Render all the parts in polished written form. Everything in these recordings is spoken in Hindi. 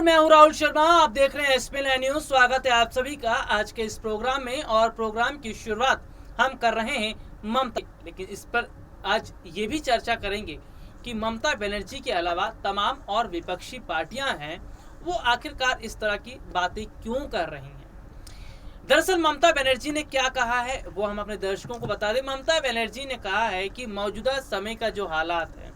मैं हूं राहुल शर्मा। आप देख रहे हैं एसपीएन न्यूज। स्वागत है आप सभी का आज के इस प्रोग्राम में। और प्रोग्राम की शुरुआत हम कर रहे हैं ममता, लेकिन इस पर आज ये भी चर्चा करेंगे कि ममता बनर्जी के अलावा तमाम और विपक्षी पार्टियां हैं, वो आखिरकार इस तरह की बातें क्यों कर रही हैं। दरअसल ममता बनर्जी ने क्या कहा है वो हम अपने दर्शकों को बता दें। ममता बनर्जी ने कहा है कि मौजूदा समय का जो हालात है,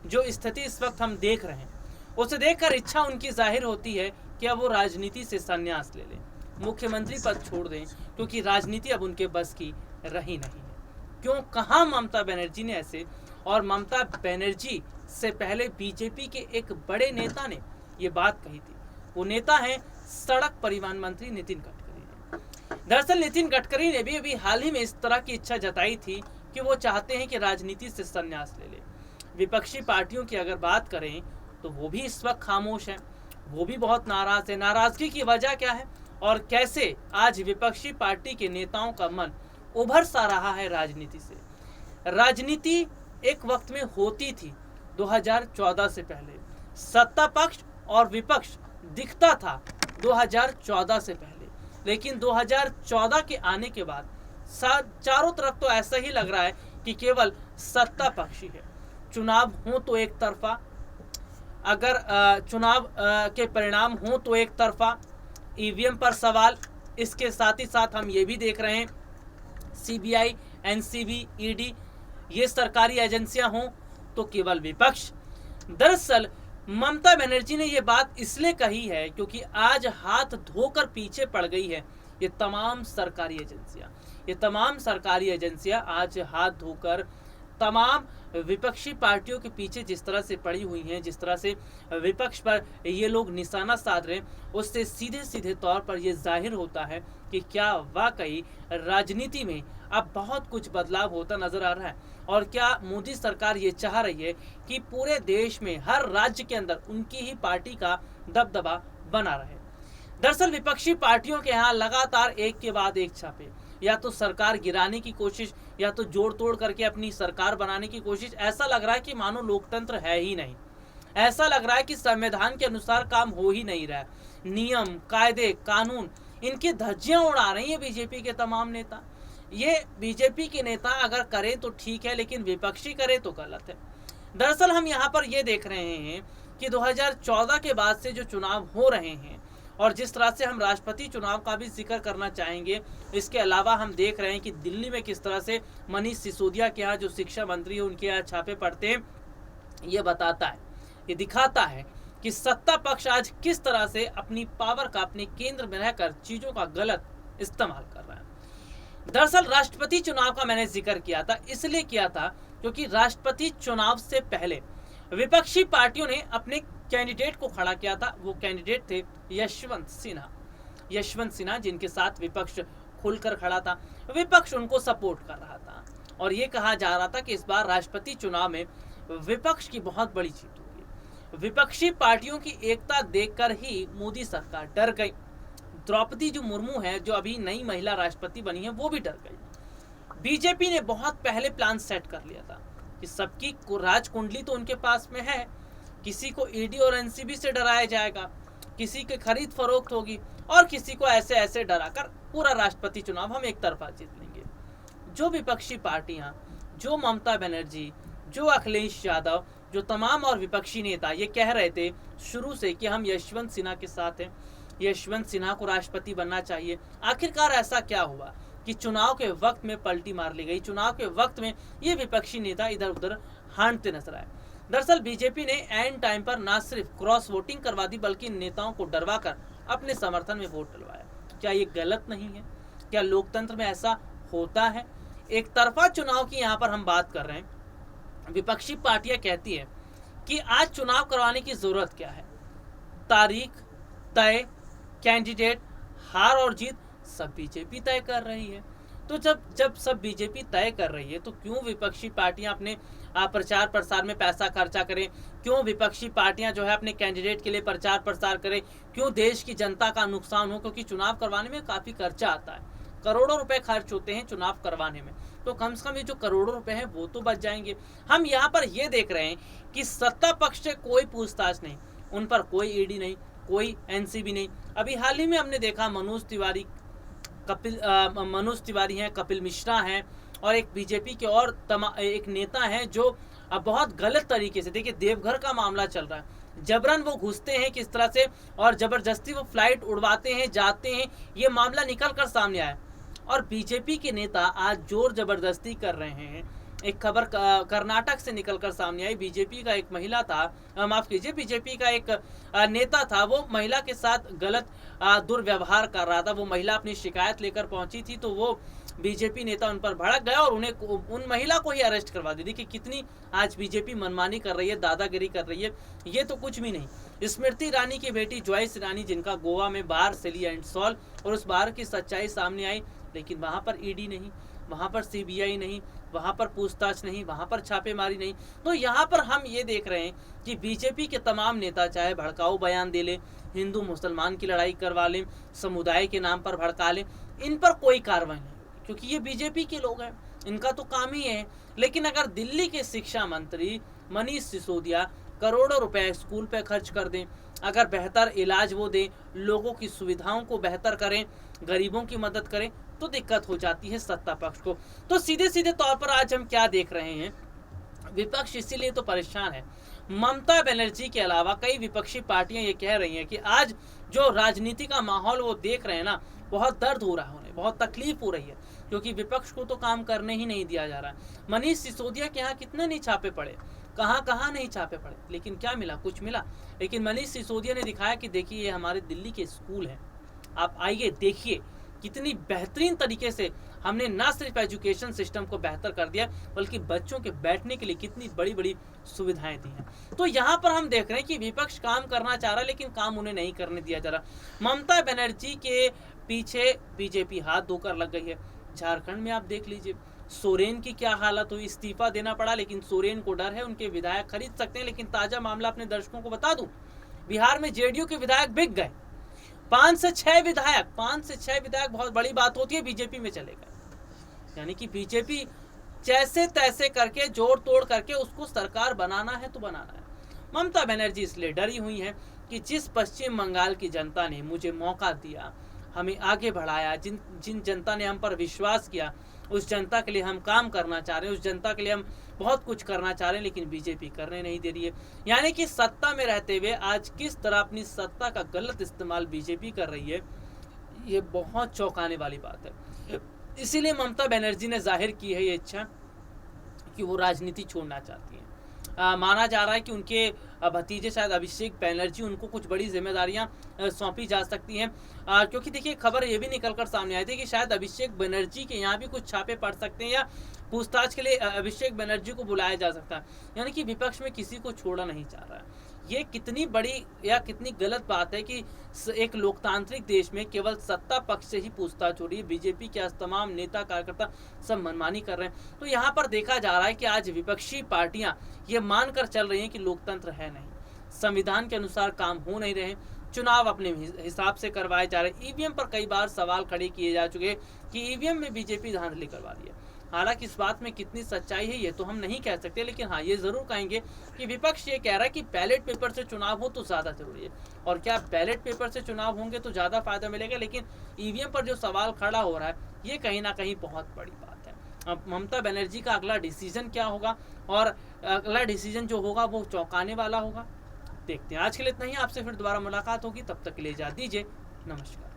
जो स्थिति इस वक्त हम देख रहे हैं, उसे देखकर इच्छा उनकी जाहिर होती है कि अब वो राजनीति से संन्यास ले लें, मुख्यमंत्री पद छोड़ दें, क्योंकि राजनीति अब उनके बस की रही नहीं है। क्यों कहा ममता बनर्जी ने ऐसे? और ममता बनर्जी से पहले बीजेपी के एक बड़े नेता ने ये बात कही थी। वो नेता है सड़क परिवहन मंत्री नितिन गडकरी। दरअसल नितिन गडकरी ने भी अभी हाल ही में इस तरह की इच्छा जताई थी कि वो चाहते हैं कि राजनीति से संन्यास ले ले। विपक्षी पार्टियों की अगर बात करें तो वो भी इस वक्त खामोश है, वो भी बहुत नाराज है। नाराजगी की वजह क्या है और कैसे आज विपक्षी पार्टी के नेताओं का मन उभर सा रहा है राजनीति से। राजनीति एक वक्त में होती थी 2014 से पहले, सत्ता पक्ष और विपक्ष दिखता था 2014 से पहले, लेकिन 2014 के आने के बाद चारों तरफ तो ऐसा ही लग रहा है कि केवल सत्ता पक्ष ही है। चुनाव हो तो एक तरफा, अगर चुनाव के परिणाम हो तो एक तरफा, ईवीएम पर सवाल। इसके साथ ही साथ हम ये भी देख रहे हैं सीबीआई, एनसीबी, ईडी ये सरकारी एजेंसियां हों तो केवल विपक्ष। दरअसल ममता बनर्जी ने ये बात इसलिए कही है क्योंकि आज हाथ धोकर पीछे पड़ गई है ये तमाम सरकारी एजेंसियां। ये तमाम सरकारी एजेंसियां आज हाथ धोकर तमाम विपक्षी पार्टियों के पीछे जिस तरह से पड़ी हुई हैं, जिस तरह से विपक्ष पर ये लोग निशाना साध रहे हैं, उससे सीधे सीधे तौर पर यह जाहिर होता है कि क्या वाकई राजनीति में अब बहुत कुछ बदलाव होता नजर आ रहा है। और क्या मोदी सरकार ये चाह रही है कि पूरे देश में हर राज्य के अंदर उनकी ही पार्टी का दबदबा बना रहे। दरअसल विपक्षी पार्टियों के यहाँ लगातार एक के बाद एक छापे, या तो सरकार गिराने की कोशिश या तो जोड़ तोड़ करके अपनी सरकार बनाने की कोशिश। ऐसा लग रहा है कि मानो लोकतंत्र है ही नहीं, ऐसा लग रहा है कि संविधान के अनुसार काम हो ही नहीं रहा है। नियम, कायदे, कानून इनकी धज्जियां उड़ा रही है बीजेपी के तमाम नेता। ये बीजेपी के नेता अगर करें तो ठीक है, लेकिन विपक्षी करे तो गलत है। दरअसल हम यहाँ पर यह देख रहे हैं कि 2014 के बाद से जो चुनाव हो रहे हैं और जिस तरह से हम राष्ट्रपति चुनाव का भी जिक्र करना चाहेंगे, इसके अलावा हम देख रहे हैं कि दिल्ली में किस तरह से मनीष सिसोदिया के यहाँ जो शिक्षा मंत्री है उनके यहाँ छापे पड़ते हैं। ये बताता है, ये दिखाता है कि सत्ता पक्ष आज किस तरह से अपनी पावर का अपने केंद्र में रहकर चीजों का गलत इस्तेमाल कर रहा है। दरअसल राष्ट्रपति चुनाव का मैंने जिक्र किया था, इसलिए किया था क्योंकि राष्ट्रपति चुनाव से पहले विपक्षी पार्टियों ने अपने कैंडिडेट को खड़ा किया था। वो कैंडिडेट थे यशवंत सिन्हा, जिनके साथ विपक्ष खुलकर खड़ा था। विपक्ष उनको सपोर्ट कर रहा था और ये कहा जा रहा था कि इस बार राष्ट्रपति चुनाव में विपक्ष की बहुत बड़ी जीत होगी। विपक्षी पार्टियों की एकता देखकर ही मोदी सरकार डर गई। द्रौपदी जो मुर्मू है, जो अभी नई महिला राष्ट्रपति बनी है, वो भी डर गई। बीजेपी ने बहुत पहले प्लान सेट कर लिया था कि सबकी राज कुंडली तो उनके पास में है, किसी को ईडी और एनसीबी से डराया जाएगा, किसी की खरीद फरोख्त होगी और किसी को ऐसे ऐसे डराकर पूरा राष्ट्रपति चुनाव हम एक तरफा जीत लेंगे। जो विपक्षी पार्टियां, जो ममता बनर्जी, जो अखिलेश यादव, जो तमाम और विपक्षी नेता ये कह रहे थे शुरू से कि हम यशवंत सिन्हा के साथ हैं, यशवंत सिन्हा को राष्ट्रपति बनना चाहिए। आखिरकार ऐसा क्या हुआ कि चुनाव के वक्त में पलटी मार ली गई। चुनाव के वक्त में ये विपक्षी नेता इधर उधर हांटते नजर आए। दरअसल बीजेपी ने एंड टाइम पर न सिर्फ क्रॉस वोटिंग करवा दी, बल्कि नेताओं को डरवाकर अपने समर्थन में वोट डलवाया। क्या ये गलत नहीं है? क्या लोकतंत्र में ऐसा होता है? एक तरफा चुनाव की यहाँ पर हम बात कर रहे हैं। विपक्षी पार्टियां कहती है कि आज चुनाव करवाने की जरूरत क्या है, तारीख तय, कैंडिडेट, हार और जीत सब बीजेपी तय कर रही है। तो जब सब बीजेपी तय कर रही है तो क्यों विपक्षी पार्टियां अपने प्रचार प्रसार में पैसा खर्चा करें? क्यों विपक्षी पार्टियां जो है अपने कैंडिडेट के लिए प्रचार प्रसार करें? क्यों देश की जनता का नुकसान हो? क्योंकि चुनाव करवाने में काफी खर्चा आता है, करोड़ों रुपए खर्च होते हैं चुनाव करवाने में, तो कम से कम ये जो करोड़ों रुपए हैं वो तो बच जाएंगे। हम यहाँ पर ये देख रहे हैं कि सत्ता पक्ष से कोई पूछताछ नहीं, उन पर कोई ईडी नहीं, कोई एनसीबी नहीं। अभी हाल ही में हमने देखा मनोज तिवारी हैं, कपिल मिश्रा हैं, और एक बीजेपी के और एक नेता हैं जो बहुत गलत तरीके से, देखिए देवघर का मामला चल रहा है, जबरन वो घुसते हैं किस तरह से और जबरदस्ती वो फ्लाइट उड़वाते हैं, जाते हैं, ये मामला निकल कर सामने आया। और बीजेपी के नेता आज जोर जबरदस्ती कर रहे हैं। एक खबर कर्नाटक से निकलकर सामने आई, बीजेपी का एक महिला था, माफ कीजिए, बीजेपी का एक नेता था, वो महिला के साथ गलत दुर्व्यवहार कर रहा था। वो महिला अपनी शिकायत लेकर पहुंची थी, तो वो बीजेपी नेता उन पर भड़क गया और उन महिला को ही अरेस्ट करवा दी। देखिए कितनी आज बीजेपी मनमानी कर रही है, दादागिरी कर रही है, ये तो कुछ भी नहीं। स्मृति ईरानी की बेटी जॉयस ईरानी, जिनका गोवा में बार से लिया एंड सॉल्व, और उस बार की सच्चाई सामने आई, लेकिन वहां पर ईडी नहीं, वहां पर सीबीआई नहीं, वहां पर पूछताछ नहीं, वहां पर छापेमारी नहीं। तो यहाँ पर हम ये देख रहे हैं कि बीजेपी के तमाम नेता चाहे भड़काऊ बयान दे ले, हिंदू मुसलमान की लड़ाई करवा लें, समुदाय के नाम पर भड़का लें, इन पर कोई कार्रवाई नहीं, क्योंकि ये बीजेपी के लोग हैं, इनका तो काम ही है। लेकिन अगर दिल्ली के शिक्षा मंत्री मनीष सिसोदिया करोड़ों रुपए स्कूल पे खर्च कर दें, अगर बेहतर इलाज वो दें, लोगों की सुविधाओं को बेहतर करें, गरीबों की मदद करें, तो दिक्कत हो जाती है सत्ता पक्ष को। तो सीधे सीधे तौर पर आज हम क्या देख रहे हैं, विपक्ष इसीलिए तो परेशान है। ममता बनर्जी के अलावा कई विपक्षी पार्टियां ये कह रही हैं कि आज जो राजनीति का माहौल वो देख रहे हैं ना, बहुत दर्द हो रहा है उन्हें, बहुत तकलीफ हो रही है, क्योंकि विपक्ष को तो काम करने ही नहीं दिया जा रहा है। मनीष सिसोदिया के यहाँ कितने नहीं छापे पड़े, कहाँ नहीं छापे पड़े, लेकिन क्या मिला, कुछ मिला। लेकिन मनीष सिसोदिया ने दिखाया कि देखिए ये हमारे दिल्ली के स्कूल हैं, आप आइए देखिए कितनी बेहतरीन तरीके से हमने ना सिर्फ एजुकेशन सिस्टम को बेहतर कर दिया, बल्कि बच्चों के बैठने के लिए कितनी बड़ी बड़ी सुविधाएं दी हैं। तो यहाँ पर हम देख रहे हैं कि विपक्ष काम करना चाह रहा है, लेकिन काम उन्हें नहीं करने दिया जा रहा। ममता बनर्जी के पीछे बीजेपी हाथ धोकर लग गई है। झारखंड में आप देख लीजिए, सोरेन की क्या हालत हुई, इस्तीफा देना पड़ा, लेकिन सोरेन को डर है, उनके विधायक खरीद सकते हैं। लेकिन ताजा मामला अपने दर्शकों को बता दूं, बिहार में जेडीयू के विधायक बिक गए, 5 से 6 विधायक बहुत बड़ी बात होती है, बीजेपी में चले गए। यानी कि बीजेपी जैसे तैसे करके, जोड़ तोड़ करके उसको सरकार बनाना है तो बनाना है। ममता बनर्जी इसलिए डरी हुई है कि जिस पश्चिम बंगाल की जनता ने मुझे मौका दिया, हमें आगे बढ़ाया, जिन जनता ने हम पर विश्वास किया, उस जनता के लिए हम काम करना चाह रहे हैं, उस जनता के लिए हम बहुत कुछ करना चाह रहे हैं, लेकिन बीजेपी करने नहीं दे रही है। यानी कि सत्ता में रहते हुए आज किस तरह अपनी सत्ता का गलत इस्तेमाल बीजेपी कर रही है, ये बहुत चौंकाने वाली बात है। इसीलिए ममता बनर्जी ने जाहिर की है ये इच्छा कि वो राजनीति छोड़ना चाहती हैं। माना जा रहा है कि उनके भतीजे शायद अभिषेक बनर्जी, उनको कुछ बड़ी जिम्मेदारियां सौंपी जा सकती हैं, क्योंकि देखिए खबर ये भी निकलकर सामने आई थी कि शायद अभिषेक बनर्जी के यहाँ भी कुछ छापे पड़ सकते हैं या पूछताछ के लिए अभिषेक बनर्जी को बुलाया जा सकता है। यानी कि विपक्ष में किसी को छोड़ना नहीं चाह रहा है। ये कितनी बड़ी या कितनी गलत बात है कि एक लोकतांत्रिक देश में केवल सत्ता पक्ष से ही पूछताछ हो रही है, बीजेपी के तमाम नेता कार्यकर्ता सब मनमानी कर रहे हैं। तो यहाँ पर देखा जा रहा है कि आज विपक्षी पार्टियां ये मानकर चल रही हैं कि लोकतंत्र है नहीं, संविधान के अनुसार काम हो नहीं रहे, चुनाव अपने हिसाब से करवाए जा रहे। ईवीएम पर कई बार सवाल खड़े किए जा चुके कि ईवीएम में बीजेपी धांधली करवा रही है। हालांकि इस बात में कितनी सच्चाई है ये तो हम नहीं कह सकते, लेकिन हाँ ये जरूर कहेंगे कि विपक्ष ये कह रहा है कि बैलेट पेपर से चुनाव हो तो ज़्यादा जरूरी है। और क्या बैलेट पेपर से चुनाव होंगे तो ज़्यादा फायदा मिलेगा, लेकिन ईवीएम पर जो सवाल खड़ा हो रहा है ये कहीं ना कहीं बहुत बड़ी बात है। अब ममता बनर्जी का अगला डिसीजन क्या होगा, और अगला डिसीजन जो होगा वो चौंकाने वाला होगा, देखते हैं। आज के लिए इतना ही, आपसे फिर दोबारा मुलाकात होगी, तब तक के लिए इजाज़त दीजिए, नमस्कार।